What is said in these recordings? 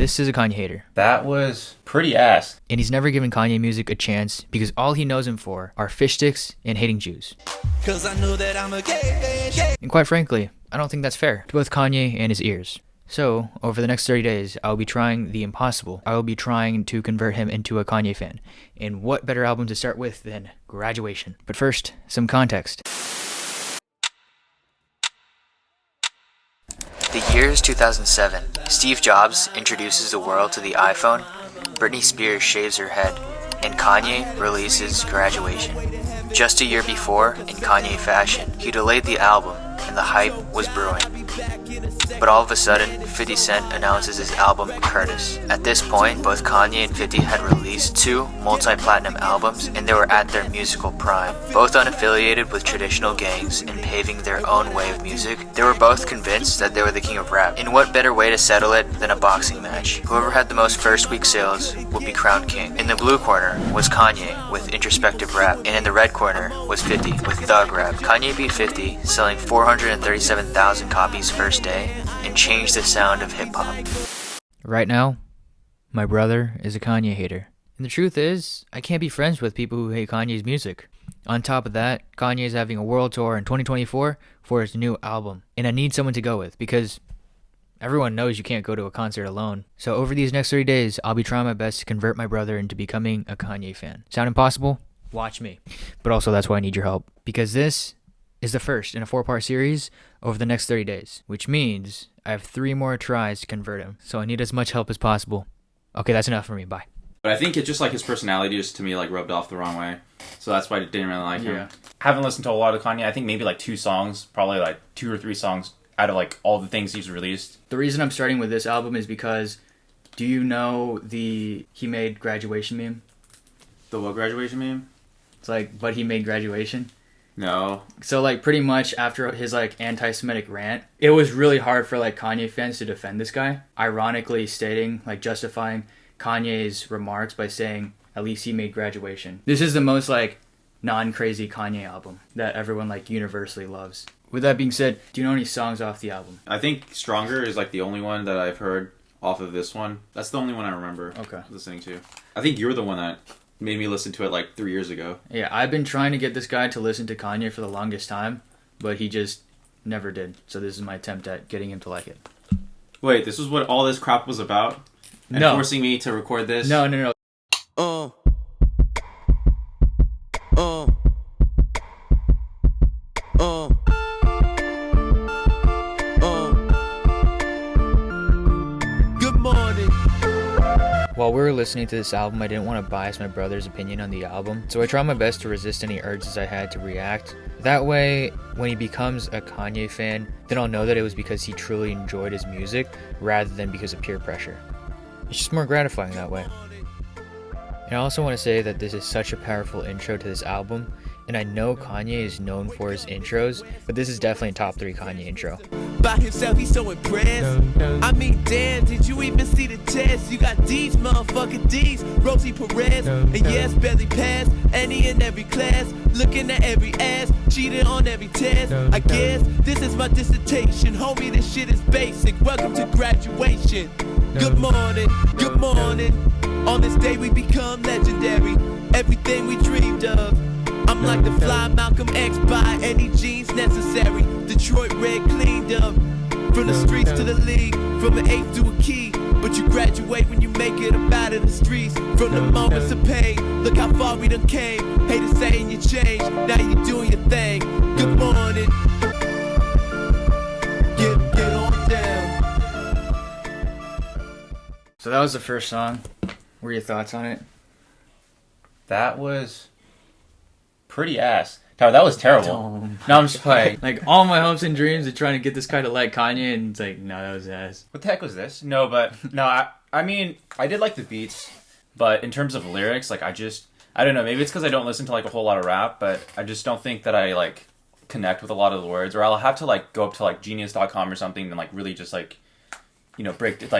This is a Kanye hater. That was pretty ass. And he's never given Kanye music a chance because all he knows him for are fish sticks and hating Jews. Cause I know that I'm a gay. And quite frankly, I don't think that's fair to both Kanye and his ears. So, over the next 30 days, I'll be trying the impossible. I will be trying to convert him into a Kanye fan. And what better album to start with than Graduation? But first, some context. The year is 2007. Steve Jobs introduces the world to the iPhone, Britney Spears shaves her head, and Kanye releases Graduation. Just a year before, in Kanye fashion, he delayed the album, and the hype was brewing. But all of a sudden, 50 Cent announces his album, Curtis. At this point, both Kanye and 50 had released 2 multi-platinum albums, and they were at their musical prime. Both unaffiliated with traditional gangs and paving their own way of music, they were both convinced that they were the king of rap. And what better way to settle it than a boxing match? Whoever had the most first-week sales would be crowned king. In the blue corner was Kanye with introspective rap, and in the red corner was 50 with thug rap. Kanye beat 50, selling 437,000 copies first day, and changed the sound of hip-hop. Right now, my brother is a Kanye hater. And the truth is, I can't be friends with people who hate Kanye's music. On top of that, Kanye is having a world tour in 2024 for his new album. And I need someone to go with because everyone knows you can't go to a concert alone. So over these next 30 days, I'll be trying my best to convert my brother into becoming a Kanye fan. Sound impossible? Watch me. But also that's why I need your help. Because this is the first in a 4-part series over the next 30 days, which means I have 3 more tries to convert him. So I need as much help as possible. Okay, that's enough for me. Bye. But I think it's just like his personality just to me like rubbed off the wrong way. So that's why I didn't really like him. Haven't listened to a lot of Kanye. I think maybe like 2 songs, probably like 2 or 3 songs out of like all the things he's released. The reason I'm starting with this album is because, do you know the he made Graduation meme? The what Graduation meme? It's like, but he made Graduation. No. So like pretty much after his like anti-Semitic rant, it was really hard for like Kanye fans to defend this guy, ironically stating, like justifying Kanye's remarks by saying at least he made Graduation. This is the most like non-crazy Kanye album that everyone like universally loves. With that being said, do you know any songs off the album? I think Stronger is like the only one that I've heard off of this one. That's the only one I remember listening to. I think you're the one that made me listen to it like 3 years ago. Yeah, I've been trying to get this guy to listen to Kanye for the longest time, but he just never did. So this is my attempt at getting him to like it. Wait, this was what all this crap was about? And no. Forcing me to record this? No. Good morning. While we were listening to this album, I didn't want to bias my brother's opinion on the album, so I tried my best to resist any urges I had to react. That way, when he becomes a Kanye fan, then I'll know that it was because he truly enjoyed his music, rather than because of peer pressure. It's just more gratifying that way. And I also want to say that this is such a powerful intro to this album, and I know Kanye is known for his intros, but this is definitely a top 3 Kanye intro. By himself, he's so impressed. I mean, damn, did you even see the test? You got these motherfucking D's, Rosie Perez, and yes, barely passed any and every class, looking at every ass, cheating on every test. I guess this is my dissertation, homie. This shit is basic. Welcome to graduation. Good morning, good morning. On this day we become legendary. Everything we dreamed of. I'm like the fly Malcolm X by any jeans necessary. Detroit red cleaned up. From the streets to the league, from an eighth to a key. But you graduate when you make it up out of the streets. From the moments of pain, look how far we done came. Haters saying you changed, now you doing your thing. Good morning. Get on down. So that was the first song. What are your thoughts on it? That was pretty ass. Tyler, that was terrible. No, I'm just playing. Like, all my hopes and dreams of trying to get this guy to like Kanye, and it's like, no, that was ass. What the heck was this? No, I mean, I did like the beats, but in terms of lyrics, like, I don't know, maybe it's because I don't listen to, like, a whole lot of rap, but I just don't think that I, like, connect with a lot of the words, or I'll have to, like, go up to, like, genius.com or something and, like, really just, like, you know,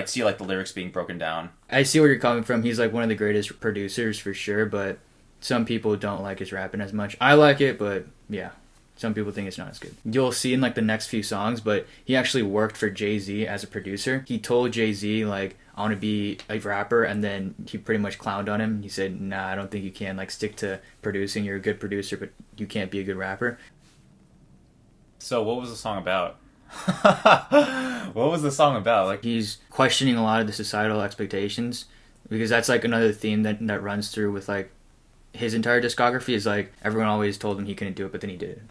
see, like, the lyrics being broken down. I see where you're coming from. He's, like, one of the greatest producers for sure, but some people don't like his rapping as much. I like it, but yeah, some people think it's not as good. You'll see in like the next few songs, but he actually worked for Jay-Z as a producer. He told Jay-Z like, I want to be a rapper, and then he pretty much clowned on him. He said, nah, I don't think you can, like, stick to producing. You're a good producer, but you can't be a good rapper. So what was the song about? What was the song about? Like, he's questioning a lot of the societal expectations, because that's like another theme that runs through with like his entire discography is like everyone always told him he couldn't do it, but then he did it.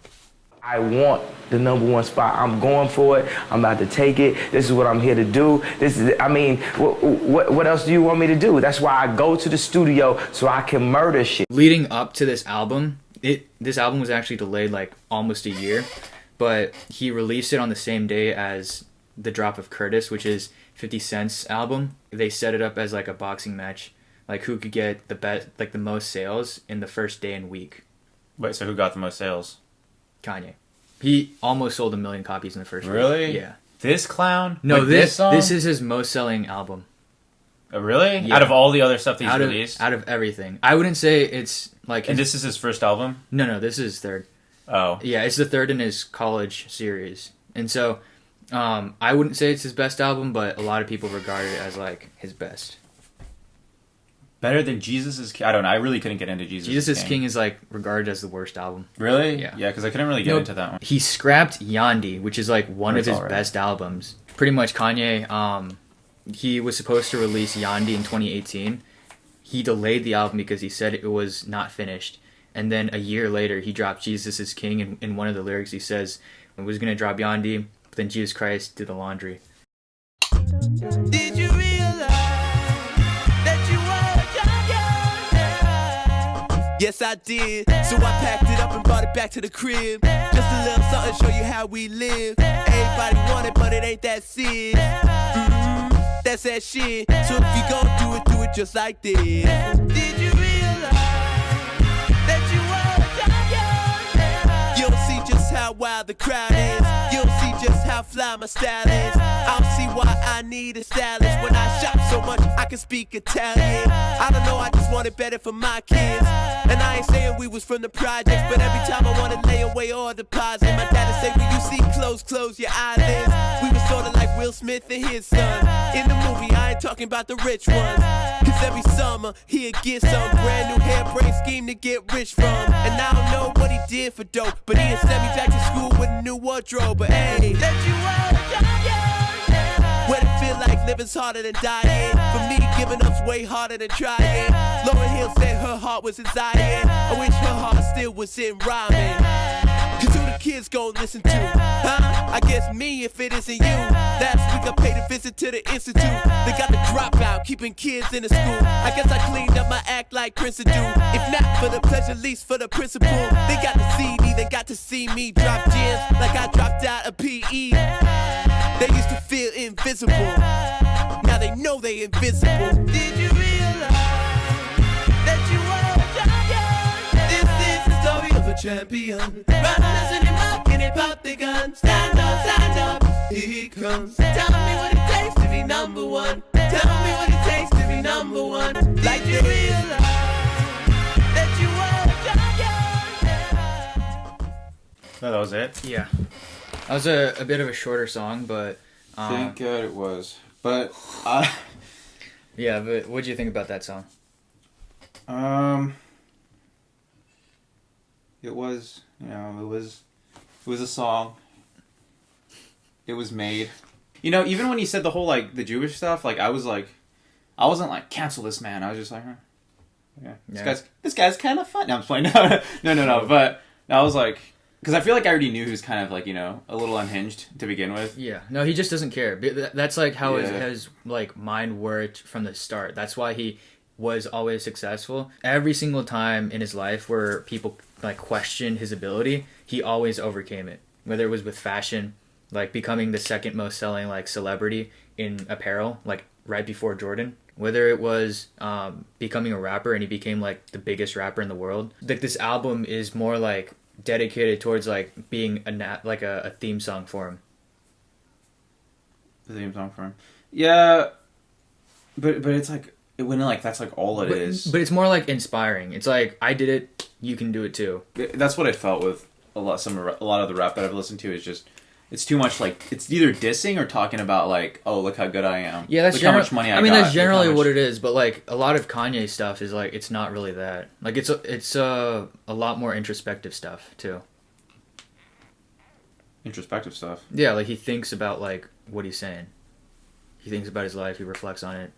I want the #1 spot. I'm going for it. I'm about to take it. This is what I'm here to do. This is, I mean, what else do you want me to do? That's why I go to the studio so I can murder shit. Leading up to this album, this album was actually delayed like almost a year, but he released it on the same day as the drop of Curtis, which is 50 Cent's album. They set it up as like a boxing match, like who could get the best, like the most sales in the first day and week. wait, so who got the most sales? Kanye. He almost sold 1 million copies in the first Really? week. Yeah. This clown? No, Like, this song? is his most selling album. Oh, really? Yeah. Out of all the other stuff that he's released? Out of everything. I wouldn't say it's like... And this is his first album? No, this is third. Oh. Yeah, it's the third in his college series. And so, I wouldn't say it's his best album, but a lot of people regard it as like his best. Better than Jesus is King? I don't know. I really couldn't get into Jesus is King is like regarded as the worst album. Really? Yeah. Yeah, because I couldn't really get into that one. He scrapped Yandi, which is like one of That's his all right. best albums. Pretty much Kanye, he was supposed to release Yandi in 2018. He delayed the album because he said it was not finished. And then a year later, he dropped Jesus is King. And in one of the lyrics, he says, I was going to drop Yandi, but then Jesus Christ did the laundry. Did you realize that you were a champion? Yes, I did. So I packed it up and brought it back to the crib. Just a little something, show you how we live. Everybody want it, but it ain't that serious. That's that shit. So if you gon' do it just like this. Did you realize that you were a champion? You'll see just how wild the crowd is. You'll see just how fly my style is. I'll see why I need a stylist. When I shop so much, I can speak Italian. I don't know, I just want it better for my kids. And I ain't saying we was from the projects, but every time I wanna lay away or deposit, my dad'd say, when you see close your eyelids. We was sorta like Will Smith and his son. In the movie, I ain't talking about the rich ones. Cause every summer, he'd get some brand new hairbrain scheme to get rich from. And I don't know what he did for dope, but he had sent me back to school with a new wardrobe. But hey, that you were a champion. When it feel like living's harder than dying. For me, giving up's way harder than trying. Lauryn Hill said her heart was in Zion. I wish her heart still was in rhyming. Cause who the kids gon' listen to? Huh? I guess me if it isn't you. Last week I paid a visit to the institute. They got the dropout, keeping kids in the school. I guess I cleaned up my act like Prince would do. If not for the pleasure, at least for the principle. They got the CD, they got to see me drop gems like I dropped out of PE. They used to feel invisible. Now they know they invisible. Did you realize that you were a champion? This is the story of a champion. Runners in the muck and they pop the gun. Stand up, here he comes. Tell me what it takes to be #1. Tell me what it takes to be #1. Like you realize that you were a champion. No, that was it? Yeah. That was a bit of a shorter song, but... Thank God it was. But, Yeah, but what'd you think about that song? It was, it was a song. It was made. You know, even when he said the whole, like, the Jewish stuff, like, I wasn't like, cancel this man. I was just like, huh. Yeah. This guy's kind of fun. No, I'm just playing. No. But I was like, because I feel like I already knew he was kind of like, a little unhinged to begin with. Yeah. No, he just doesn't care. That's like how his like mind worked from the start. That's why he was always successful. Every single time in his life where people like questioned his ability, he always overcame it. Whether it was with fashion, like becoming the second most selling like celebrity in apparel, like right before Jordan. Whether it was becoming a rapper and he became like the biggest rapper in the world. Like this album is more like dedicated towards like being a theme song for him. The theme song for him. Yeah, but it's like when like that's like all it is. But it's more like inspiring. It's like I did it, you can do it too. That's what I felt with a lot of the rap that I've listened to is just it's too much like it's either dissing or talking about like, oh, look how good I am. Yeah, that's look how much money I got. that's generally what it is. But like a lot of Kanye stuff is like it's not really that. Like it's a lot more introspective stuff too. Introspective stuff. Yeah, like he thinks about like what he's saying. He thinks about his life. He reflects on it.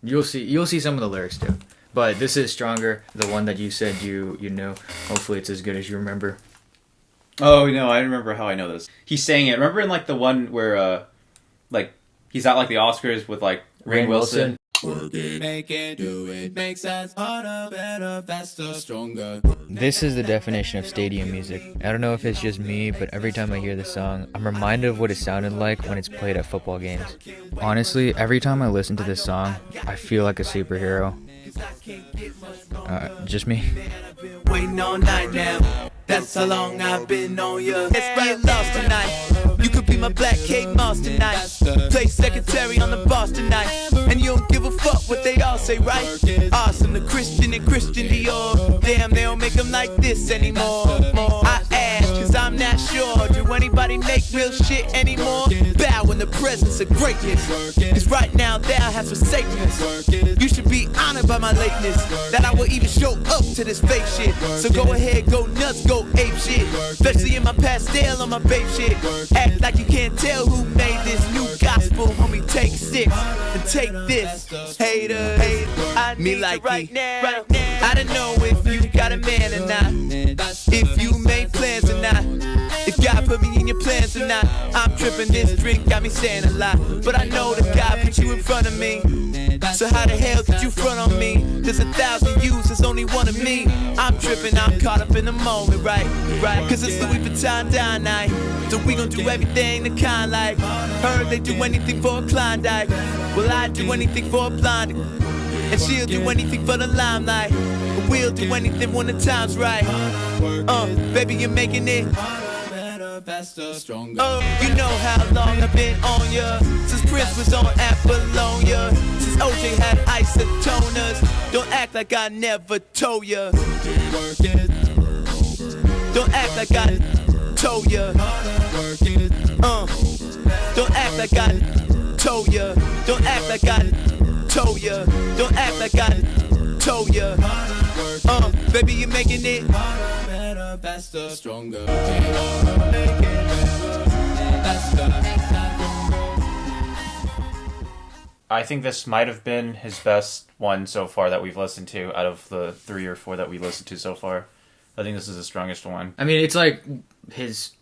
You'll see some of the lyrics too. But this is Stronger, the one that you said you knew. Hopefully it's as good as you remember. Oh no, I remember how I know this. He's saying it. Remember in like the one where like he's at like the Oscars with like Rainn Wilson. Work it, make it, do it, makes us harder, better, faster, stronger. This is the definition of stadium music. I don't know if it's just me, but every time I hear this song, I'm reminded of what it sounded like when it's played at football games. Honestly, every time I listen to this song, I feel like a superhero. Just me. Waiting all night now. That's how long I've been on you. Let's get lost tonight. You could be my Black Kate Moss tonight. Play secretary on the boss tonight. And you don't give a fuck what they all say, right? Awesome, the Christian and Christian Dior. Damn, they don't make them like this anymore. I ask, cause I'm not sure. Do anybody make real shit anymore? Bow in the presence of greatness. Cause right now thou has forsaken us. You should be honored by my lateness. That I will even show up to this fake shit. So go ahead, go nuts, go ape shit. Especially in my pastel on my babe shit. Act like you can't tell who made this new gospel. Homie, take 6 and take this. Hater, I need me like right now. I don't know if you got a man or not. If you made plans or not. If God put me in your plans or not. I'm tripping, this drink got me saying a lot. But I know that God put you in front of me. So how the hell could you front on me? There's 1,000 yous, there's only one of me. I'm tripping, I'm caught up in the moment, right? Cause it's Louis Vuitton down night. So we gon' do everything the kind like. Heard they do anything for a Klondike. Well, I do anything for a blonde. And she'll do anything for the limelight. But we'll do anything when the time's right. Baby, you're making it faster, stronger. You know how long I've been on ya. Since Prince was on Apollonia. Since OJ had isotoners. Don't act like I never told ya. Don't act like I told ya. Don't act like I told ya. Don't act like I told ya. Don't act like I told ya. Baby, you're making it better, faster, stronger. I think this might have been his best one so far that we've listened to out of the 3 or 4 that we listened to so far. I think this is the strongest one. I mean, it's like his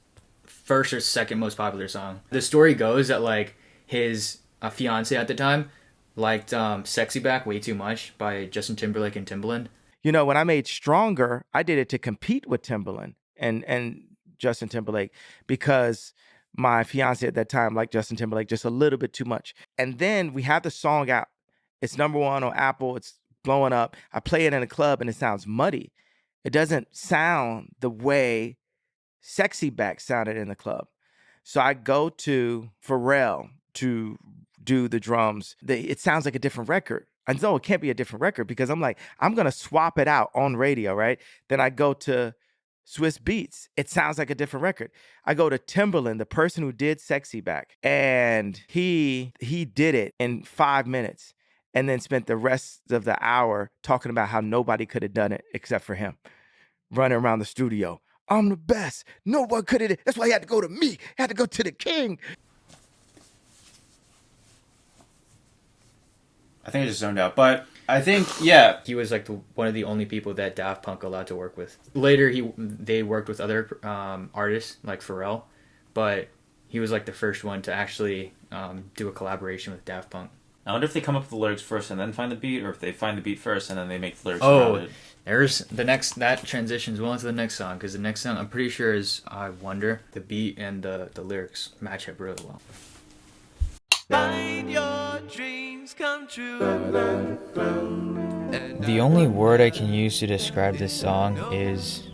first or second most popular song. The story goes that like his fiance at the time liked Sexy Back way too much by Justin Timberlake and Timbaland. You know, when I made Stronger, I did it to compete with Timbaland and Justin Timberlake because my fiance at that time liked Justin Timberlake just a little bit too much. And then we have the song out. It's #1 on Apple. It's blowing up. I play it in a club and it sounds muddy. It doesn't sound the way Sexy Back sounded in the club. So I go to Pharrell to do the drums. It sounds like a different record. I know it can't be a different record because I'm like, I'm going to swap it out on radio, right? Then I go to Swiss Beats. It sounds like a different record. I go to Timbaland, the person who did Sexy Back, and he did it in 5 minutes and then spent the rest of the hour talking about how nobody could have done it except for him, running around the studio. I'm the best. No one could have. That's why he had to go to me. He had to go to the king. I think I just zoned out, but I think, yeah. He was like one of the only people that Daft Punk allowed to work with. Later, they worked with other artists like Pharrell, but he was like the first one to actually do a collaboration with Daft Punk. I wonder if they come up with the lyrics first and then find the beat, or if they find the beat first and then they make the lyrics around it. There's that transitions well into the next song, because the next song I'm pretty sure is I Wonder. The beat and the lyrics match up really well. Find your dreams come true. The only word I can use to describe this song is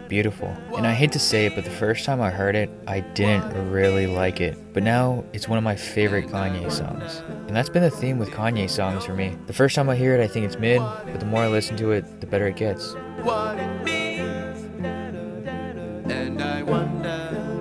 beautiful. And I hate to say it, but the first time I heard it, I didn't really like it. But now, it's one of my favorite Kanye songs. And that's been the theme with Kanye songs for me. The first time I hear it, I think it's mid, but the more I listen to it, the better it gets. What it means, and I wonder.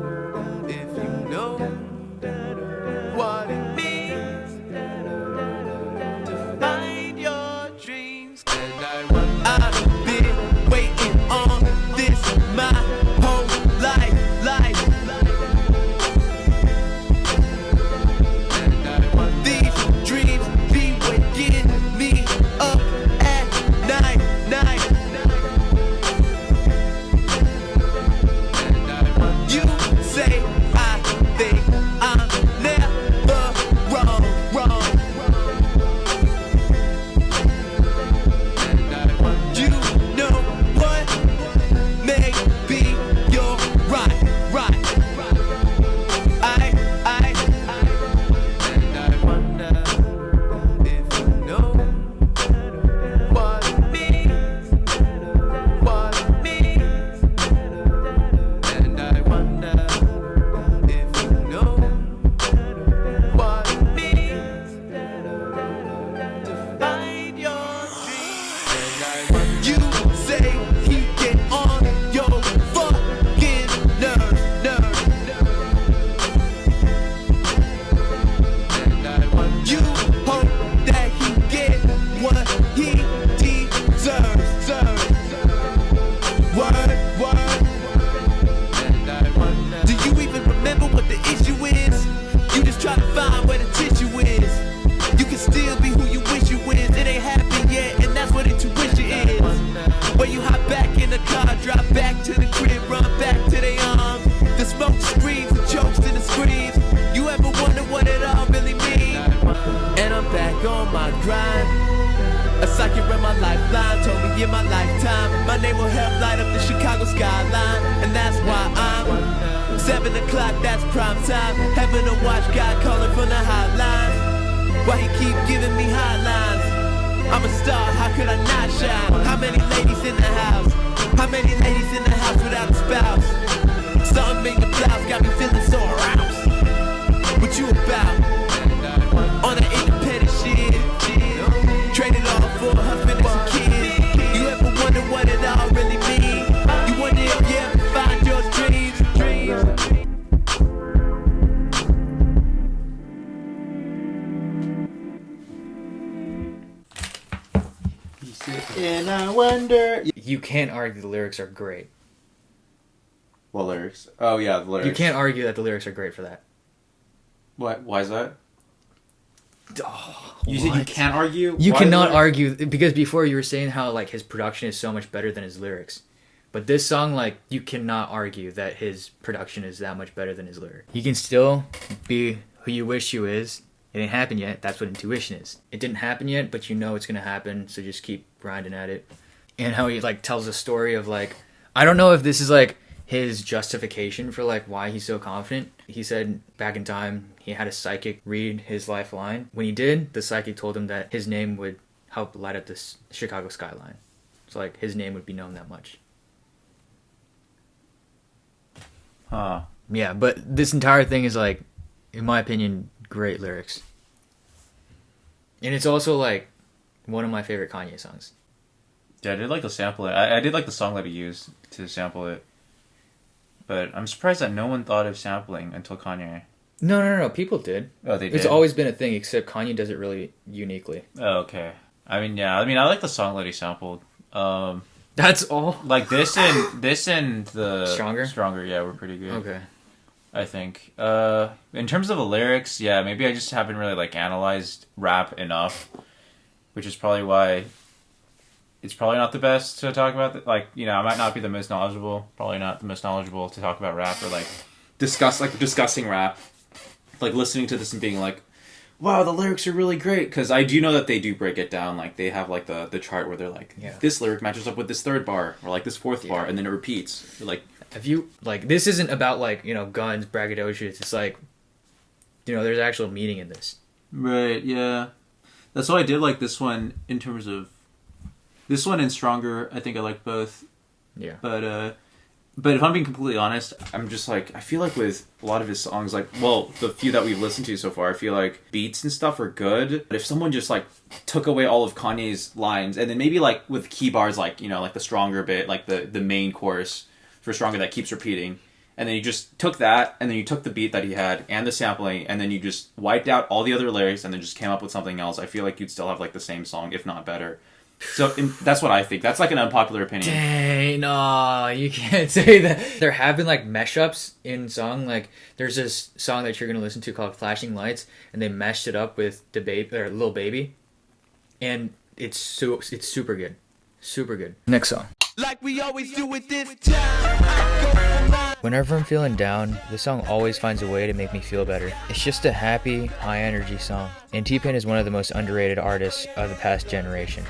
on my grind. A psychic read my lifeline, told me in my lifetime my name will help light up the Chicago skyline. And that's why I'm 7 o'clock, that's prime time. Having to watch God calling from the hotline. Why he keep giving me hotlines? I'm a star, how could I not shine? How many ladies in the house? How many ladies in the house without a spouse? Something made the blouse, got me feeling so aroused. What you about? On that independent shit. Traded all for a husband and some kids. You ever wonder what it all really means? You wonder if you ever find your dreams. And I wonder. You can't argue the lyrics are great. What lyrics? Oh yeah, the lyrics. You can't argue that the lyrics are great for that. What? Why is that? Oh, You said you can't argue? You Why cannot the argue, because before you were saying how like his production is so much better than his lyrics. But this song, like, you cannot argue that his production is that much better than his lyrics. He can still be who you wish you is. It ain't happened yet. That's what intuition is. It didn't happen yet, but you know it's gonna happen, so just keep grinding at it. And how he like tells a story of like, I don't know if this is like his justification for like why he's so confident. He said back in time he had a psychic read his lifeline. When he did, the psychic told him that his name would help light up this Chicago skyline. So like his name would be known that much. Huh. Yeah, but this entire thing is like, in my opinion, great lyrics. And it's also like one of my favorite Kanye songs. Yeah, I did like the sample. I did like the song that he used to sample it. But I'm surprised that no one thought of sampling until Kanye. No. People did. Oh, they did? It's always been a thing, except Kanye does it really uniquely. Oh, okay. I mean, yeah. I mean, I like the song that he sampled. That's all? Like this and the... Stronger? Stronger, yeah, were pretty good. Okay. I think. In terms of the lyrics, yeah, maybe I just haven't really, like, analyzed rap enough. Which is probably why... It's probably not the best to talk about. Like, you know, I might not be the most knowledgeable. Probably not the most knowledgeable to talk about rap or, like, discussing rap. Like, listening to this and being like, wow, the lyrics are really great. Because I do know that they do break it down. Like, they have, like, the chart where they're like, yeah, this lyric matches up with this third bar. Or, like, this fourth bar. And then it repeats. You're like... If you, like, this isn't about, like, you know, guns, braggadocious. It's like, you know, there's actual meaning in this. Right, yeah. That's why I did like this one in terms of... This one and Stronger, I think I like both. Yeah. But if I'm being completely honest, I'm just like, I feel like with a lot of his songs, like, well, the few that we've listened to so far, I feel like beats and stuff are good. But if someone just, like, took away all of Kanye's lines, and then maybe, like, with key bars, like, you know, like the Stronger bit, like the main chorus for Stronger that keeps repeating, and then you just took that, and then you took the beat that he had, and the sampling, and then you just wiped out all the other lyrics, and then just came up with something else, I feel like you'd still have, like, the same song, if not better. So that's what I think. That's like an unpopular opinion. Dang, no, you can't say that. There have been like mesh-ups in song. Like there's this song that you're gonna listen to called "Flashing Lights," and they meshed it up with Lil Baby, and it's super good, super good. Next song. Like we always do with this time. Whenever I'm feeling down, this song always finds a way to make me feel better. It's just a happy, high energy song. And T-Pain is one of the most underrated artists of the past generation.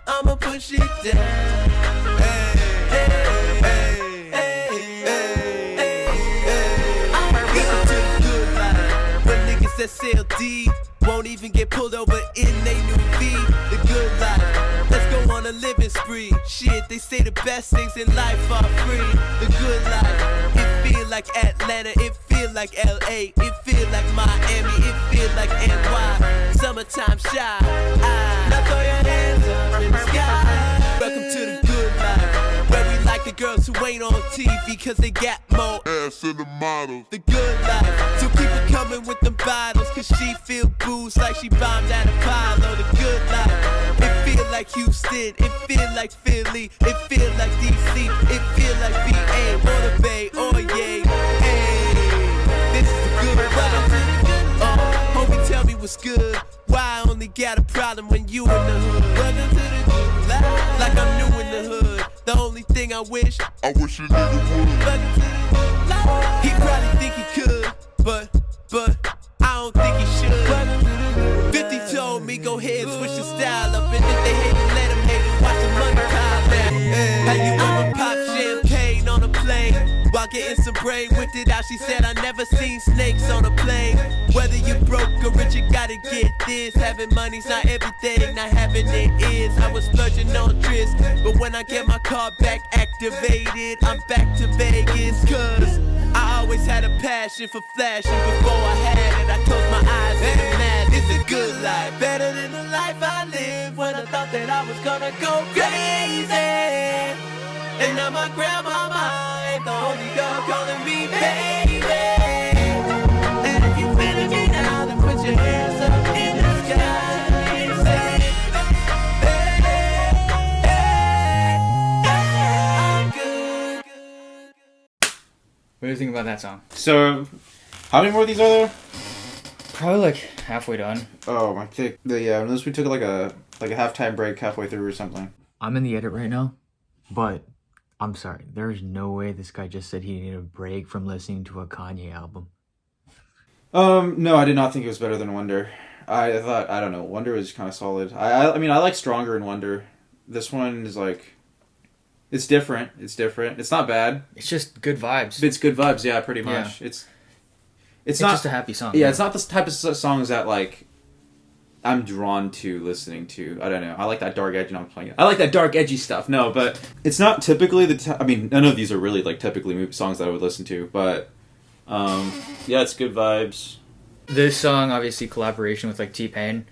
I'ma push it down. Listen to the good life. When niggas that sell D won't even get pulled over in they new V. The good life. Let's go on a living spree. Shit, they say the best things in life are free. The good life. It feel like Atlanta. It feel like LA. It feel like Miami. It feel like NY. Summertime shy. Now throw your hands up in the sky. Welcome to the good life. Where we like the girls who ain't on TV cause they got more ass than the models. The good life. So keep it coming with them bottles cause she feel booze like she bombed at Apollo. The good life. It feel like Houston. It feel like Philly. It feel like DC. It feel like VA or the Bay or yay. Hey, this is the good life. Homie, tell me what's good. Why I only got a problem when you in the hood? Welcome to the good life. Like I'm new in the hood. The only thing I wish a nigga would. Welcome to the good life. He probably think he could, but I don't think he should. 50 told me go ahead, switch the style up. And if they hate it, let them hate it. Watch the money pile down. How you ever pop champagne on a plane? While getting some brain with it out, she said I never seen snakes on a plane. Whether you broke or rich, you gotta get this. Having money's not everything, not having it is. I was splurging on trips, but when I get my car back activated, I'm back to Vegas. Cause I always had a passion for flashing. Before I had it, I closed my eyes and imagined it's a good life. Better than the life I lived when I thought that I was gonna go crazy. And now my grandmama ain't the only girl calling me baby. And if you feeling me now, then put your hands up in the sky and say, hey, I'm good. What do you think about that song? So, how many more of these are there? Probably like halfway done. Oh, my pick. Yeah, unless we took like a halftime break halfway through or something. I'm in the edit right now, but I'm sorry. There's no way this guy just said he needed a break from listening to a Kanye album. No, I did not think it was better than Wonder. I thought, I don't know, Wonder was kind of solid. I mean, I like Stronger in Wonder. This one is like, it's different. It's not bad. It's just good vibes. It's good vibes, yeah, pretty much. Yeah. It's not just a happy song. Yeah, it's not the type of songs that like I'm drawn to listening to. I don't know. I like that dark edge, and I'm playing it. I like that dark edgy stuff. No, but it's not typically I mean, none of these are really like typically songs that I would listen to. But yeah, it's good vibes. This song, obviously, collaboration with like T-Pain.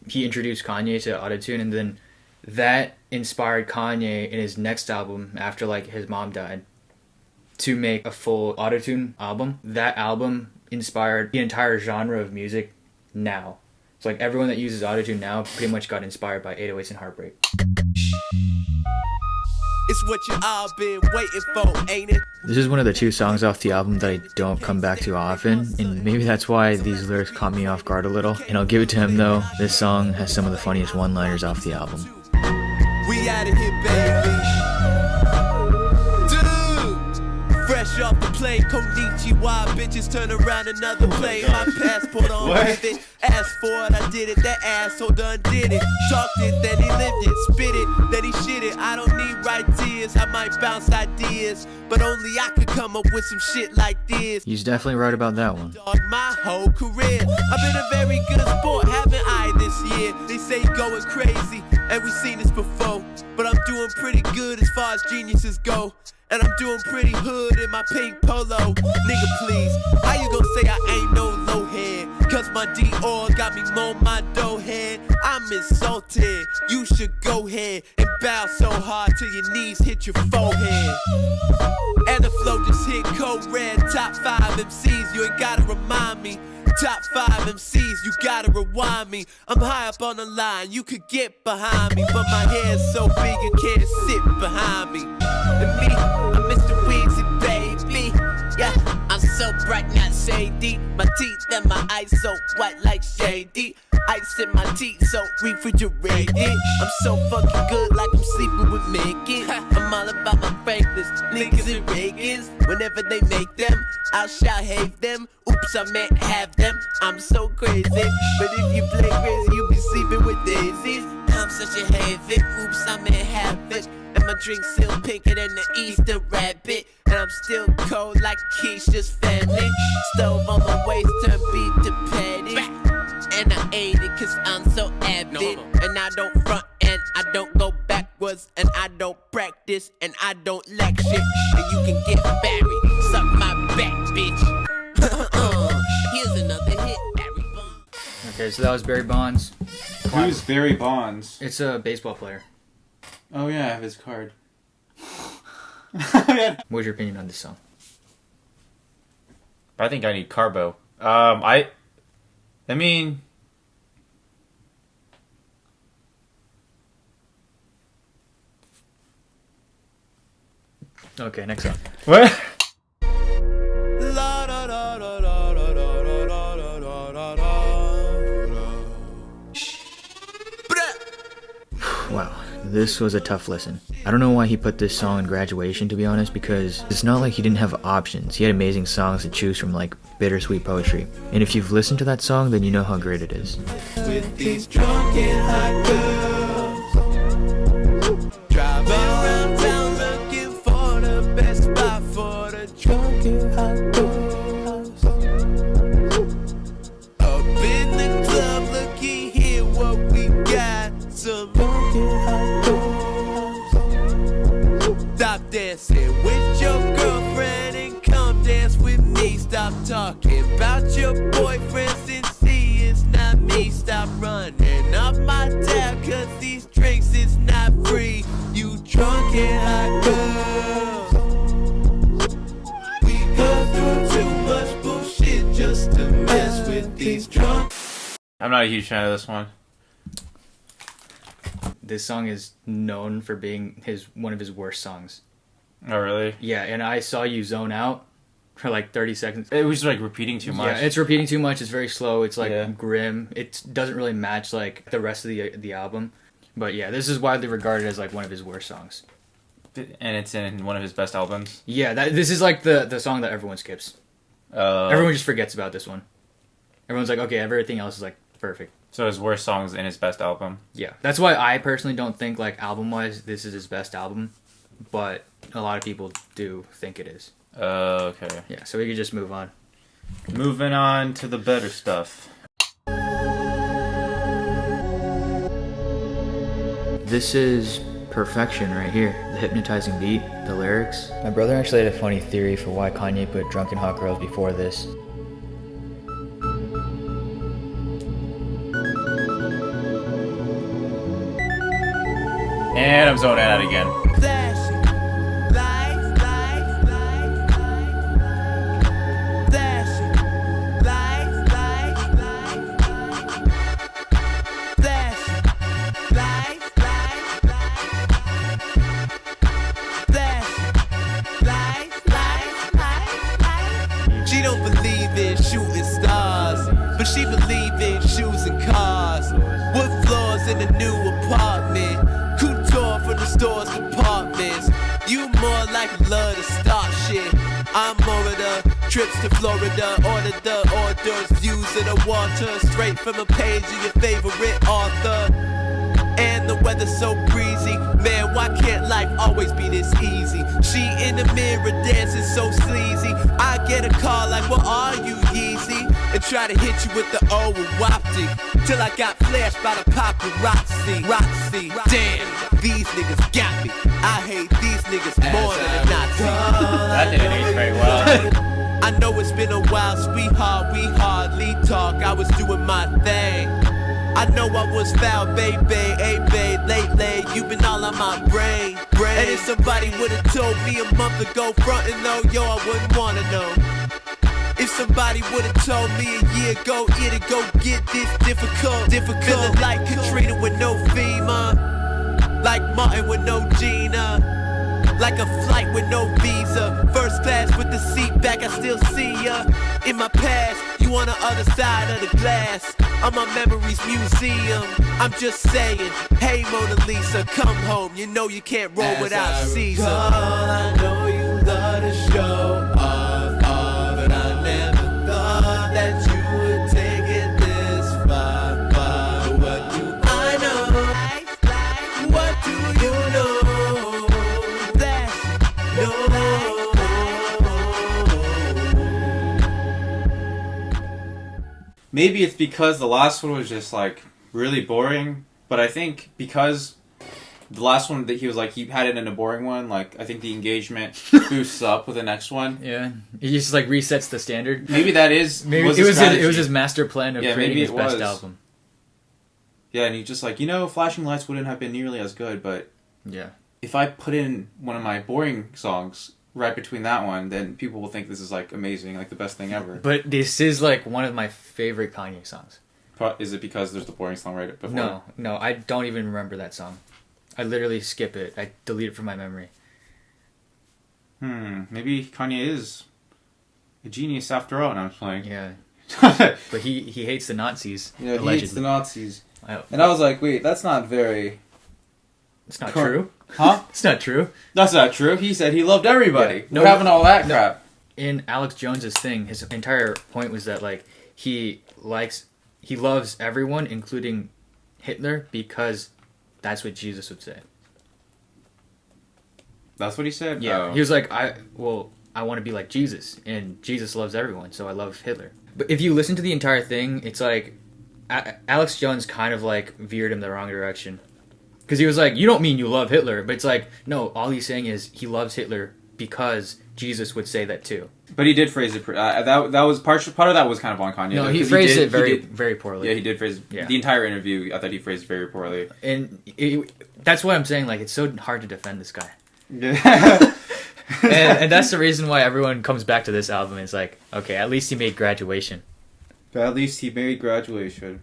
He introduced Kanye to autotune, and then that inspired Kanye in his next album after like his mom died to make a full autotune album. That album inspired the entire genre of music now. So like everyone that uses autotune now pretty much got inspired by 808s and Heartbreak. It's what you all been waiting for, ain't it? This is one of the 2 songs off the album that I don't come back to often, and maybe that's why these lyrics caught me off guard a little. And I'll give it to him though, this song has some of the funniest one-liners off the album. We out of here, baby. Fresh off the plane, konnichiwa, bitches turn around another plane. My passport on my fit, asked for it, I did it, that asshole done did it. Talked it, then he lived it, spit it, then he shit it. I don't need ideas, I might bounce ideas, but only I could come up with some shit like this. He's definitely right about that one. Dog, my whole career, I've been a very good sport, haven't I this year? They say going crazy, and we've seen this before, but I'm doing pretty good as far as geniuses go. And I'm doing pretty hood in my pink polo. Nigga, please, how you gon' say I ain't no low head? Cause my Dior got me on my dough head. I'm insulted, you should go ahead and bow so hard till your knees hit your forehead. And the flow just hit code red. Top 5 MCs, you ain't gotta remind me. Top 5 MCs, you gotta rewind me. I'm high up on the line, you could get behind me, but my hair's so big you can't sit behind me. And me, I'm Mr. Weezy, baby. Yeah, I'm so bright, not shady. My teeth and my eyes so white like shady. Ice in my teeth so refrigerated. I'm so fucking good like I'm sleeping with Megan. I'm all about my Franklins, niggas and Reagans. Whenever they make them, I'll shout hate them. Oops, I meant have them. I'm so crazy, but if you play crazy, you be sleeping with daisies. I'm such a heavy, oops, I meant have it. And my drink still pinker than the Easter rabbit. And I'm still cold like Keisha's family. Stove on my waist, turn beef to patty. And I ate it cause I'm so avid. And I don't front and I don't go backwards. And I don't practice and I don't lack shit. And you can get buried, suck my back, bitch. Here's another hit, Barry Bonds. Okay, so that was Barry Bonds. Who's Barry Bonds? It's a baseball player. Oh yeah, I have his card. What's your opinion on this song? I think I need Carbo. I mean, okay, next song. what? Wow, this was a tough listen. I don't know why he put this song in Graduation, to be honest, because it's not like he didn't have options. He had amazing songs to choose from, like bittersweet poetry. And if you've listened to that song, then you know how great it is. With these drunk and hot girls, driving around town looking for the best spot for the drunk and hot girls. Up in the club, looky here what we got. Some drunk and hot girls. Stop dancing with your girlfriend and come dance with me. Stop talking about your boyfriends and see it's not me. Stop running up my tab, cause these drinks is not free. You drunk and hot girls. We go through too much bullshit just to mess with these drunk. I'm not a huge fan of this one. This song is known for being one of his worst songs. Oh, really? Yeah, and I saw you zone out for like 30 seconds. It was like repeating too much. Yeah, it's repeating too much. It's very slow. It's like Yeah. grim. It doesn't really match like the rest of the album. But yeah, this is widely regarded as like one of his worst songs. And it's in one of his best albums. Yeah, this is like the song that everyone skips. Everyone just forgets about this one. Everyone's like, okay, everything else is like perfect. So his worst songs in his best album. Yeah, that's why I personally don't think like album-wise this is his best album. But a lot of people do think it is. Okay. Yeah, so we could just move on. Moving on to the better stuff. This is perfection right here. The hypnotizing beat, the lyrics. My brother actually had a funny theory for why Kanye put Drunken Hot Girls before this. And I'm zoning out again. She don't believe in shooting stars, but she believe in shoes and cars. Wood floors in a new apartment, couture from the store's departments. You more like love to start shit. I'm more of the trips to Florida, order the orders, views of the water, straight from a page of your favorite author. And the weather's so breezy, man, why can't life always be this easy? She in the mirror dancing so sleazy. I get a call like, what are you, Yeezy? And try to hit you with the O and whopped it, till I got flashed by the paparazzi. Roxy, damn, these niggas got me. I hate these niggas more than a Nazi. That didn't age very well. I know it's been a while, sweetheart, we hardly talk. I was doing my thing. I know I was foul, baby, hey babe, lately you've been all on my brain. And if somebody would've told me a month ago, frontin' though, yo, I wouldn't wanna know. If somebody would've told me a year ago, it'd go get this difficult. Feeling like Katrina with no FEMA, like Martin with no Gina, like a flight with no visa. First class with the seat back, I still see ya. In my past, you on the other side of the glass. I'm my memories museum. I'm just saying, hey Mona Lisa, come home. You know you can't roll without Caesar. I know you love to show off, but I never thought that you would take it this far. What do I know? What do you know? That's no. Maybe it's because the last one was just like really boring, but I think because the last one that he was like, he had it in a boring one, like I think the engagement boosts up with the next one. Yeah, he just like resets the standard. Maybe that is Maybe was it the was strategy. it was his master plan of creating maybe his it best was. album. Yeah, and he's just like, Flashing Lights wouldn't have been nearly as good, but Yeah. if I put in one of my boring songs right between that one, then people will think this is like amazing, like the best thing ever. But this is like one of my favorite Kanye songs. Is it because there's the boring song right before? No, I don't even remember that song. I literally skip it. I delete it from my memory. Maybe Kanye is a genius after all. And I'm playing. Yeah, but he hates the Nazis. Yeah, allegedly. he hates the Nazis. I- And I was like, wait, that's not very... It's not true. Huh? It's not true. That's not true. He said he loved everybody. Yeah. No having all that crap. in Alex Jones's thing, his entire point was that like he loves everyone, including Hitler, because that's what Jesus would say. That's what he said? Yeah. Oh. He was like, I want to be like Jesus, and Jesus loves everyone, so I love Hitler. But if you listen to the entire thing, it's like Alex Jones kind of like veered him the wrong direction. Because he was like, you don't mean you love Hitler, but it's like, no, all he's saying is he loves Hitler because Jesus would say that too. But he did phrase it. That was part of that was kind of on Kanye. No, though, he phrased it very poorly. Yeah, he did phrase the entire interview. I thought he phrased it very poorly. And that's what I'm saying. Like, it's so hard to defend this guy. Yeah. and that's the reason why everyone comes back to this album. It's like, okay, at least he made Graduation. But at least he made Graduation.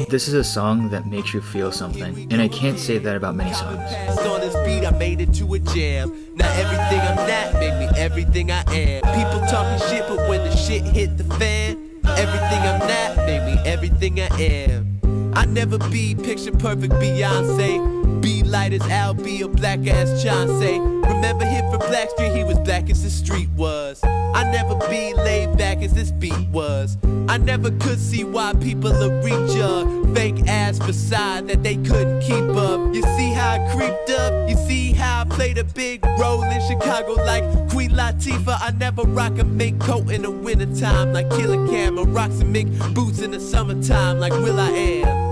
This is a song that makes you feel something, and I can't say that about many songs. On this beat, I made it to a jam. Now everything I'm not made me everything I am. People talking shit, but when the shit hit the fan, everything I'm not made me everything I am. I never be picture perfect Beyonce. Be light as Al, be a black ass Chauncey. Remember him from Blackstreet, he was black as the street was. I never be laid back as this beat was. I never could see why people would reach a fake ass facade that they couldn't keep up. You see how I creeped up? You see how I played a big role in Chicago like Queen Latifah? I never rock a mink coat in the wintertime like Killer Cam, or rock some mink boots in the summertime like Will I Am.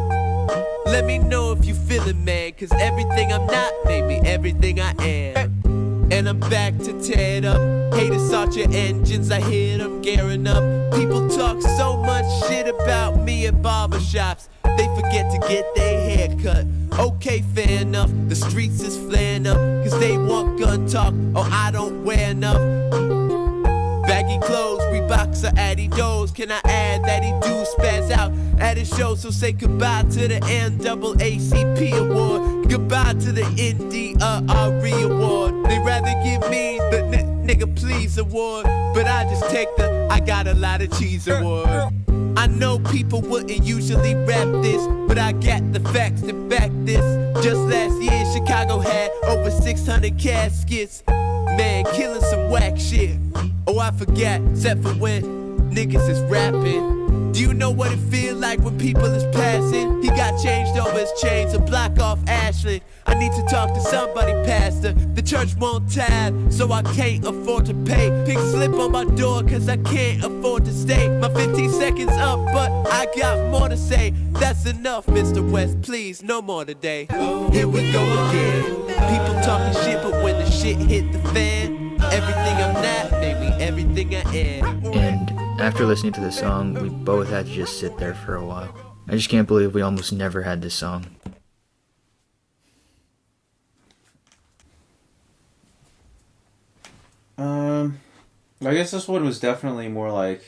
Let me know if you feelin', man, cause everything I'm not made me everything I am. And I'm back to tear it up. Haters start your engines, I hear them gearing up. People talk so much shit about me at barbershops, they forget to get their hair cut. Okay, fair enough, the streets is flaring up, cause they want gun talk, or I don't wear enough. Baggy clothes, Reeboks or Adidas. Can I add that he do spaz out at his show? So say goodbye to the NAACP award, goodbye to the NDRE award. They rather give me the nigga please award, but I just take the I got a lot of cheese award. I know people wouldn't usually rap this, but I got the facts to back this. Just last year, Chicago had over 600 caskets. Man, killing some whack shit. Oh, I forgot, except for when niggas is rapping. Do you know what it feel like when people is passing? He got changed over his chain to block off Ashland. I need to talk to somebody, pastor. The church won't tithe, so I can't afford to pay. Pink slip on my door, cause I can't afford to stay. My 15 seconds up, but I got more to say. That's enough, Mr. West, please, no more today. Here we go again. People talking shit, but when the shit hit the fan, everything I'm not made me everything I am. And after listening to this song, we both had to just sit there for a while. I just can't believe we almost never had this song. I guess this one was definitely more like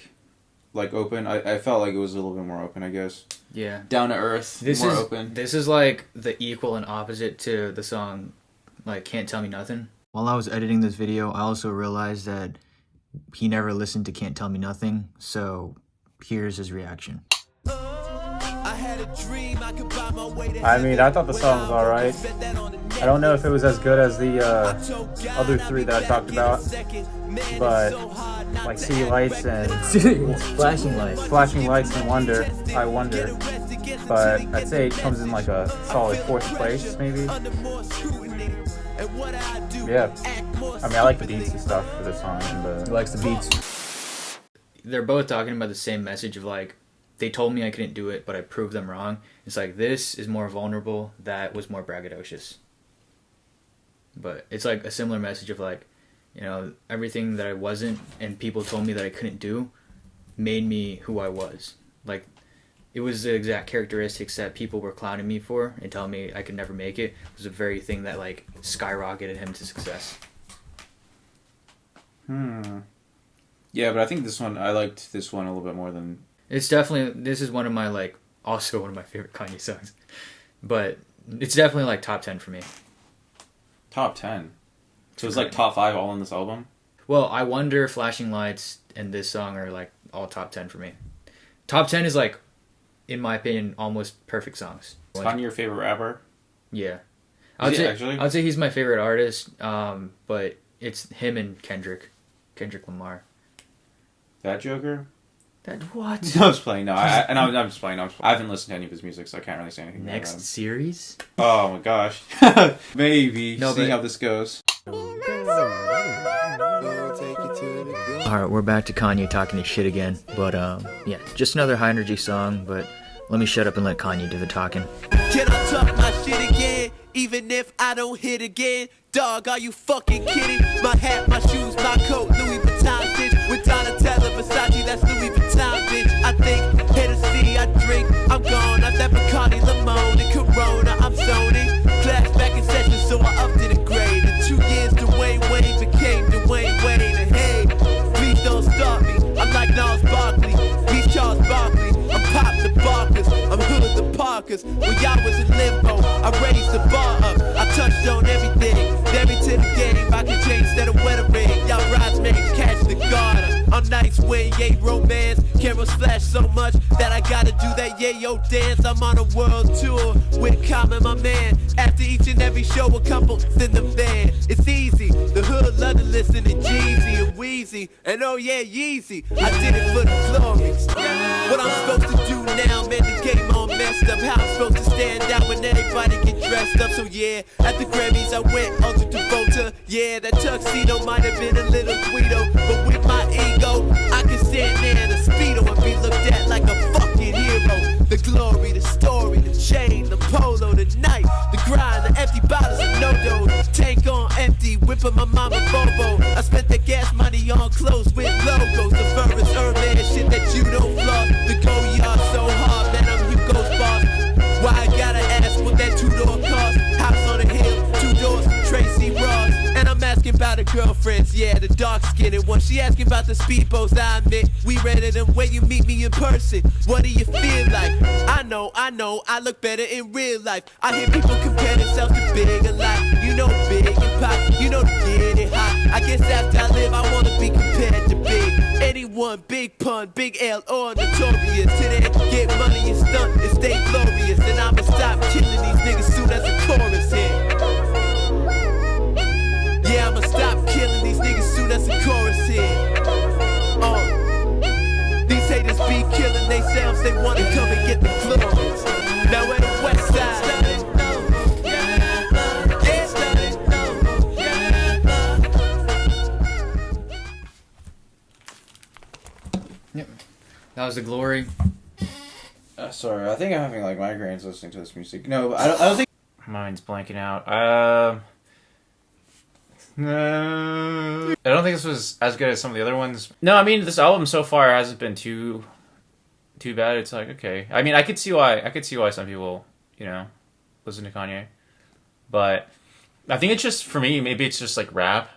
open. I felt like it was a little bit more open, I guess. Yeah. Down to earth, more open. This is like the equal and opposite to the song, like, Can't Tell Me Nothing. While I was editing this video, I also realized that he never listened to Can't Tell Me Nothing, so here's his reaction. I mean, I thought the song was alright. I don't know if it was as good as the other three that I talked about, but like City Lights and Flashing Lights and Wonder, I Wonder. But I'd say it comes in like a solid 4th place, maybe. Yeah. I mean, I like the beats and stuff for this song. He likes the beats. They're both talking about the same message of like, they told me I couldn't do it, but I proved them wrong. It's like, this is more vulnerable, that was more braggadocious. But it's like a similar message of like, you know, everything that I wasn't and people told me that I couldn't do made me who I was. Like, it was the exact characteristics that people were clowning me for and telling me I could never make it. It was the very thing that like skyrocketed him to success. Yeah, but I think I liked this one a little bit more than... It's definitely, this is one of my like, also one of my favorite Kanye songs. But it's definitely like top 10 for me. Top 10? So it's like top 5 all on this album? Well, I Wonder, Flashing Lights, and this song are like all top 10 for me. Top 10 is like, in my opinion, almost perfect songs. Is Kanye your favorite rapper? Yeah. Actually? I'd say he's my favorite artist, but It's him and Kendrick Lamar. That Joker? That what? No, I'm just playing. No, I'm just playing. I haven't listened to any of his music, so I can't really say anything. Next series? Oh my gosh. Maybe. No, see how this goes. Alright, we're back to Kanye talking his shit again. But, yeah, just another high energy song, but let me shut up and let Kanye do the talking. Can I talk my shit again? Even if I don't hit again? Dog, are you fucking kidding? My hat, my shoes, my coat, Louis Vuitton, bitch. With Donatella, Versace, that's Louis Vuitton, bitch. I think, Hennessy, I drink, I'm gone. I've that Bacardi, Limon, and Corona, I'm zoning. Class back in session, so I upped it a grade. In 2 years, Dwayne Wayne became Dwayne Wayne. And hey, please don't stop me. I'm like Nas Barkley, he's Charles Barkley. I'm Pop the Barkers, I'm Hood the Parkers. When y'all was in limbo, I raised the bar up. I touched on everything, damn to the game. I can change instead of weathering. Y'all bridesmaids catch the garter. On nights when yay romance, cameras flash so much that I gotta do that yayo dance. I'm on a world tour with Common, my man. After each and every show, a couple in the van. It's easy, the hood love to listen to Jeezy and Wheezy, and oh yeah, Yeezy. I did it for the glories. What I'm supposed to do now, man, the game all messed up. How I'm supposed to stand out when everybody get dressed up. So yeah, at the Grammys I went ultra Travolta. Yeah, that tuxedo might have been a little Guido, but with my ego, I can stand there in a Speedo and be looked at like a fucking hero. The glory, the story, the chain, the polo, the night, the grind, the empty bottles of no-dos. Tank on empty, whipping my mama Bobo. I spent that gas money on clothes with logos. The furthest urban shit that you don't floss. The go yard so hard, man, I'm Hugo's boss. Why I gotta ask what that 2-door cost? House on the hill, 2 doors from Tracy Ross. And I'm asking about her girlfriends, yeah, the dark-skinned one. She asking about the speedboats, I admit. We rented them when you meet me in person. What do you feel like? I know, I look better in real life. I hear people compare themselves to Big a lot. You know Big and Pop, you know to get it hot. I guess after I live, I wanna be compared to Big. Anyone, Big Pun, Big L, or Notorious. Today, get money and stunt and stay glorious. And I'ma stop killing these niggas soon as the chorus hit. Yeah, I'ma stop killing these niggas soon as the chorus hit. These haters be killing themselves, they wanna come and get the glories. Now at the west side. Yep. That was The Glory. Sorry, I think I'm having like migraines listening to this music. No, I don't think. Mine's blanking out. I don't think this was as good as some of the other ones. No, I mean this album so far hasn't been too bad. It's like okay. I mean, I could see why some people, listen to Kanye, but I think it's just for me. Maybe it's just like rap.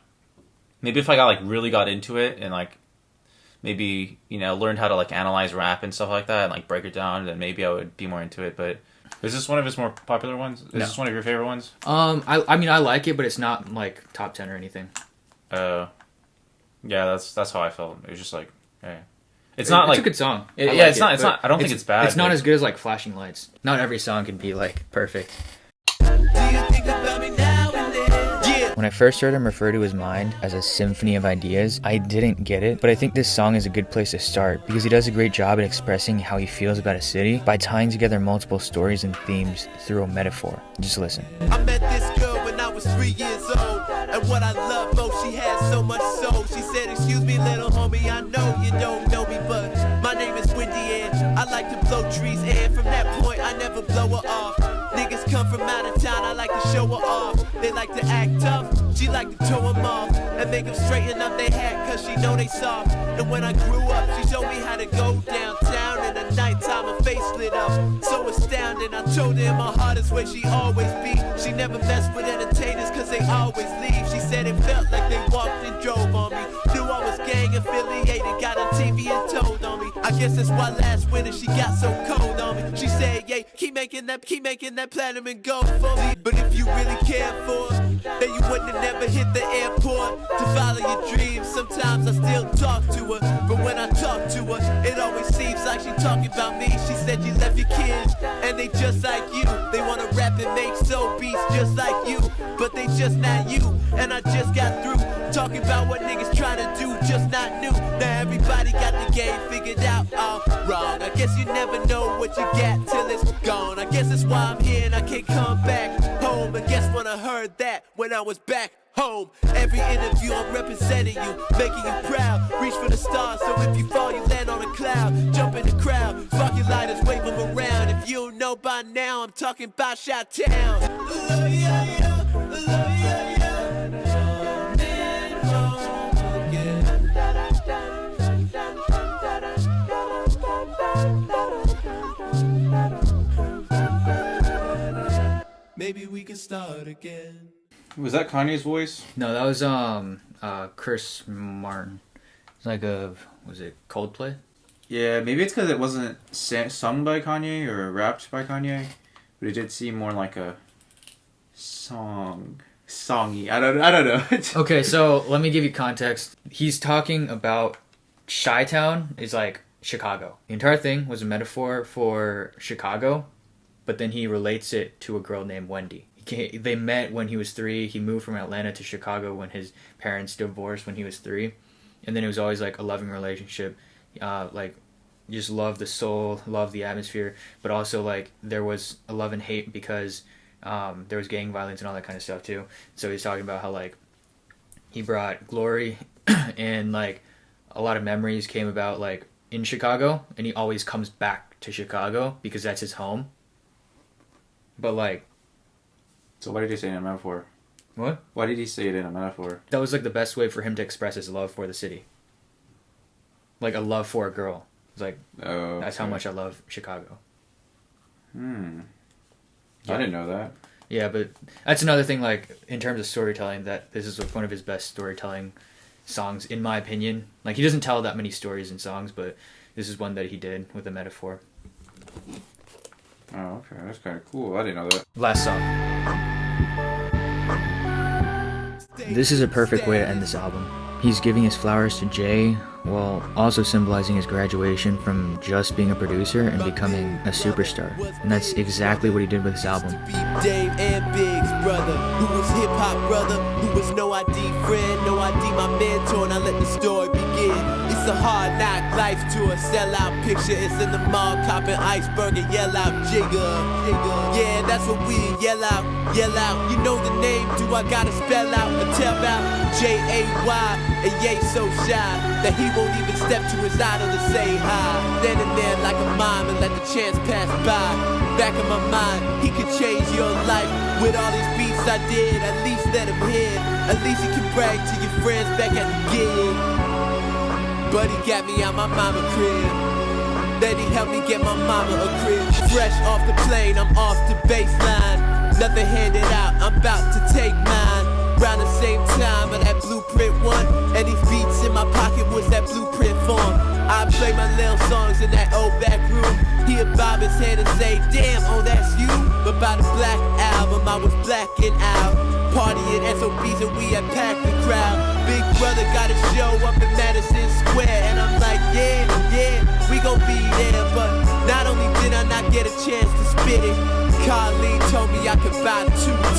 Maybe if I really got into it and maybe learned how to analyze rap and stuff like that and break it down, then maybe I would be more into it. But is this one of his more popular ones? Is this one of your favorite ones? I mean I like it, but it's not top 10 or anything. Yeah, that's how I felt. It was just it's not it's a good song. It's not. I don't think it's bad. It's not as good as Flashing Lights. Not every song can be perfect. Do you think about me now and then? Yeah. When I first heard him refer to his mind as a symphony of ideas, I didn't get it, but I think this song is a good place to start because he does a great job at expressing how he feels about a city by tying together multiple stories and themes through a metaphor. Just listen. I met this girl when I was 3 years old, and what I love most, she had so much soul. She said, excuse me little homie, I know you don't know me, but my name is Wendy and I like to blow trees, and from that point I never blow her off. Niggas come from out of town, I like to show her off. They like to act tough, she like to tow them off and make them straighten up their hat cause she know they soft. And when I grew up, she showed me how to go downtown in the nighttime, her face lit up. So astounding, I told her in my heart is where she always be. She never messed with entertainers cause they always leave. She said it felt like they walked and drove on me. Knew I was gang affiliated, got on TV and told on me. I guess that's why last winter she got so cold on me. She said, yeah, keep making that platinum and gold for me. But if you really care for her, then you wouldn't have never hit the airport to follow your dreams. Sometimes I still talk to her, but when I talk to her, it always seems like she talking about me. She said you left your kids, and they just like you. They wanna rap and make soul beats just like you, but they just not you. And I just got through Talking about what niggas trying to do, just not new. Now everybody got the game figured out, all wrong. I guess you never know what you got till it's gone. I guess that's why I'm here and I can't come back home. And guess when I heard that, when I was back home. Every interview I'm representing you, making you proud. Reach for the stars, so if you fall, you land on a cloud. Jump in the crowd, spark your lighters, wave them around. If you don't know by now, I'm talking about Shoutout. Maybe we can start again. Was that Kanye's voice? No, that was Chris Martin. It's like was it Coldplay? Yeah, maybe it's because it wasn't sung by Kanye or rapped by Kanye, but it did seem more like a songy. I don't know. Okay, so let me give you context. He's talking about Chi-Town is like Chicago. The entire thing was a metaphor for Chicago, but then he relates it to a girl named Wendy. They met when he was 3. He moved from Atlanta to Chicago when his parents divorced when he was 3. And then it was always like a loving relationship. Like, just love the soul, love the atmosphere. But also, like, there was a love and hate because there was gang violence and all that kind of stuff, too. So he's talking about how, like, he brought glory and, like, a lot of memories came about, like, in Chicago. And he always comes back to Chicago because that's his home. But, like... So why did he say it in a metaphor? What? Why did he say it in a metaphor? That was like the best way for him to express his love for the city. Like a love for a girl. It's like, that's how much I love Chicago. Yeah. I didn't know that. Yeah, but that's another thing, like, in terms of storytelling, that this is one of his best storytelling songs, in my opinion. Like, he doesn't tell that many stories in songs, but this is one that he did with a metaphor. Oh, okay. That's kind of cool. I didn't know that. Last song. This is a perfect way to end this album. He's giving his flowers to Jay, while also symbolizing his graduation from just being a producer and becoming a superstar. And that's exactly what he did with his album. Dave and Big's brother, who was hip-hop brother, who was no ID friend, no ID my mentor, and I let the story begin. It's a hard knock life to a sellout picture. It's in the mall, copping iceberg and yell out jigger. Yeah, that's what we yell out. You know the name, do I gotta spell out or tell out? J-A-Y, and Ye so shy that he won't even step to his idol to say hi. Then and there like a mime and let the chance pass by. Back in my mind, he could change your life. With all these beats I did, at least let him hear. At least he can brag to your friends back at the gig. But he got me out my mama crib. Then he helped me get my mama a crib. Fresh off the plane, I'm off the baseline. Nothing handed out, I'm about to take mine. Round the same time of that blueprint one. And these beats in my pocket was that blueprint form. I play my little songs in that old back room. He'd bob his head and say, damn, oh that's you. But by the Black Album, I was blacking out. Partying SOBs and we had packed the crowd. Big brother got a show up in Madison Square. And I'm like, yeah, we gon' be there. But not only did I not get a chance to spit it, Colleen told me I could buy 2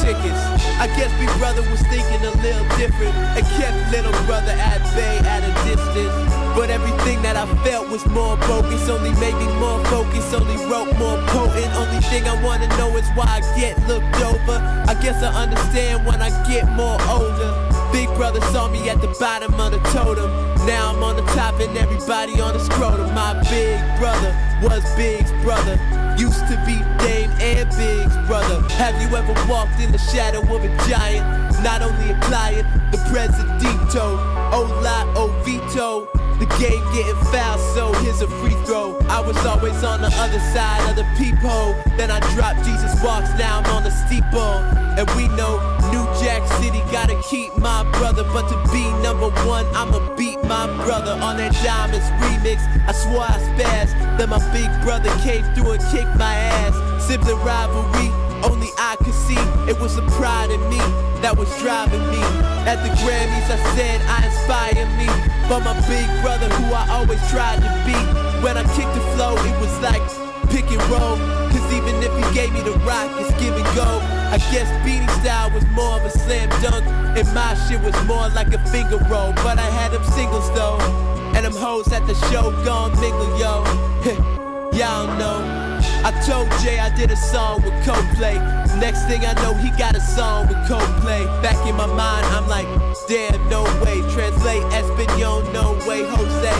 tickets. I guess Big Brother was thinking a little different and kept little brother at bay at a distance. But everything that I felt was more bogus, only made me more focused, only wrote more potent. Only thing I wanna know is why I get looked over. I guess I understand when I get more older. Big brother saw me at the bottom of the totem. Now I'm on the top and everybody on the scrotum. My big brother was Big's brother. Used to be Dame and Big's brother. Have you ever walked in the shadow of a giant? Not only a client, the presidito. Ola Ovito. The game getting foul, so here's a free throw. I was always on the other side of the peephole. Then I dropped Jesus Walks, now I'm on the steeple. And we know New Jack City gotta keep my brother. But to be number 1, I'ma beat my brother. On that Diamonds remix, I swore I spazzed. Then my big brother came through and kicked my ass. Sibling rivalry, only I could see. It was the pride in me that was driving me. At the Grammys I said I inspire me. But my big brother who I always tried to be. When I kicked the flow it was like pick and roll. Cause even if he gave me the rock it's give and go. I guess beating style was more of a slam dunk, and my shit was more like a finger roll. But I had them singles though, and them hoes at the show gon' mingle, yo. Y'all know, I told Jay I did a song with Coldplay. Next thing I know, he got a song with Coldplay. Back in my mind, I'm like, damn, no way. Translate Espanol, no way, Jose.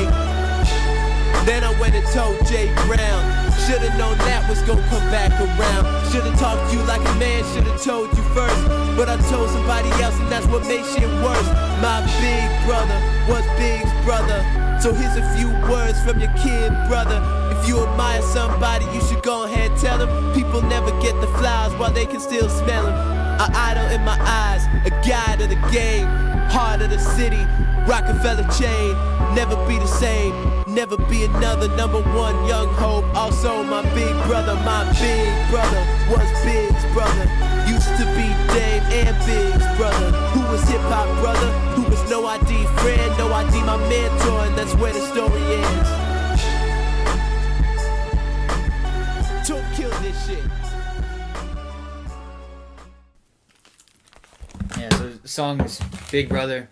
Then I went and told Jay Brown. Should've known that was gonna come back around. Should've talked to you like a man, should've told you first. But I told somebody else, and that's what made shit worse. My big brother was Big's brother. So here's a few words from your kid brother. If you admire somebody, you should go ahead and tell them. People never get the flowers while they can still smell them. An idol in my eyes, a guide of the game. Heart of the city, Rockefeller chain. Never be the same, never be another number one young hope. Also my big brother was Big's brother. Used to be Dame and Big's brother. Who was hip hop brother, who was no ID friend, no ID my mentor, and that's where the story ends. Don't kill this shit. Yeah, so the song is Big Brother.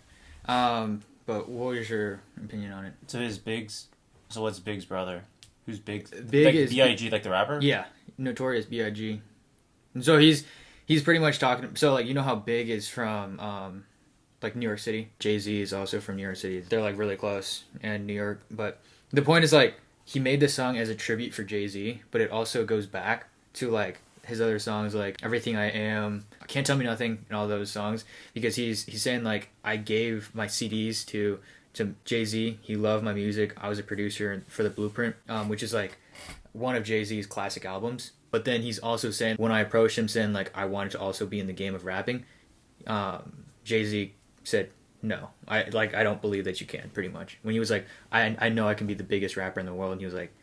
But what was your opinion on it? So his Big's. So what's Big's brother? Who's Big's? Big like is B.I.G. like the rapper. Yeah, Notorious B.I.G. And so he's pretty much talking. So like, you know how Big is from like New York City. Jay-Z is also from New York City. They're like really close in New York. But the point is like, he made this song as a tribute for Jay-Z, but it also goes back to like his other songs, like Everything I Am, Can't Tell Me Nothing, and all those songs, because he's saying like, I gave my CDs to Jay-Z. He loved my music. I was a producer for The Blueprint, which is like one of Jay-Z's classic albums. But then he's also saying, when I approached him saying like I wanted to also be in the game of rapping, Jay-Z said no. I don't believe that you can. Pretty much when he was like, I know I can be the biggest rapper in the world, and he was like,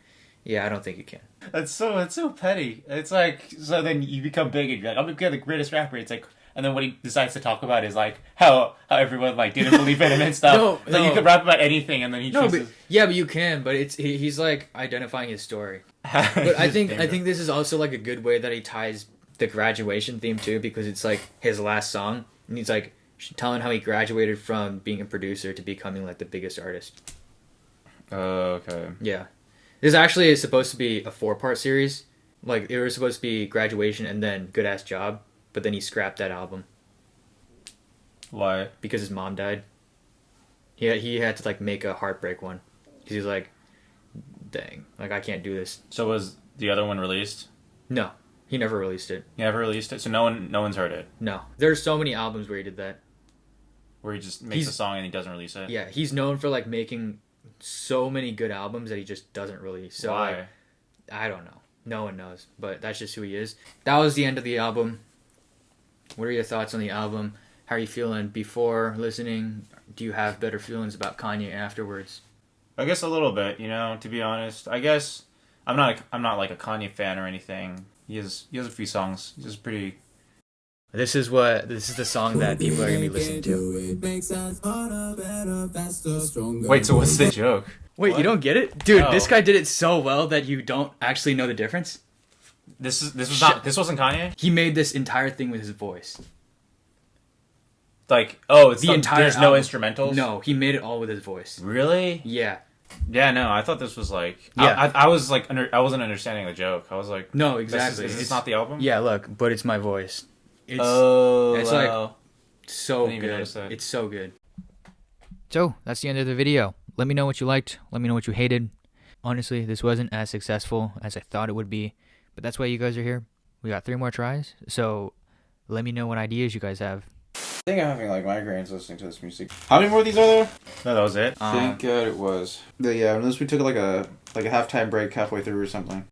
yeah, I don't think you can. That's so petty. It's like, so then you become big and you're like, I'm gonna be the greatest rapper. It's like, and then what he decides to talk about is like how everyone like didn't believe in him and stuff. No. You could rap about anything, and then he chooses. But you can. But he's like identifying his story. But I think this is also like a good way that he ties the graduation theme too, because it's like his last song, and he's like telling how he graduated from being a producer to becoming like the biggest artist. Oh, okay. Yeah. This actually is supposed to be a 4-part series. Like, it was supposed to be Graduation and then Good Ass Job, but then he scrapped that album. Why? Because his mom died. He had to, like, make a heartbreak one. Because he's like, dang, like, I can't do this. So was the other one released? No, he never released it. He never released it? So no one's heard it? No. There's so many albums where he did that. Where he just makes a song and he doesn't release it? Yeah, he's known for, like, making so many good albums that he just doesn't release. So why? Like, I don't know. No one knows, but that's just who he is. That was the end of the album. What are your thoughts on the album? How are you feeling before listening? Do you have better feelings about Kanye afterwards? I guess a little bit, you know, to be honest. I guess I'm not like a Kanye fan or anything. He has a few songs. He's just pretty. This is the song that people are gonna be listening to. Wait, so what's the joke? Wait, what? You don't get it? Dude, No. This guy did it so well that you don't actually know the difference. This wasn't Kanye? He made this entire thing with his voice. Like, oh, it's The entire there's no album. instrumentals? No, he made it all with his voice. Really? Yeah. Yeah, no, I thought this was like... Yeah. I was like, I wasn't understanding the joke. I was like... No, exactly. Is this not the album? Yeah, look, but it's my voice. It's wow. like so Didn't even good. notice that. It's so good. So that's the end of the video. Let me know what you liked. Let me know what you hated. Honestly, this wasn't as successful as I thought it would be, but that's why you guys are here. We got 3 more tries, so let me know what ideas you guys have. I think I'm having like migraines listening to this music. How many more of these are there? No, that was it. I think it was. Yeah, unless we took like a halftime break halfway through or something.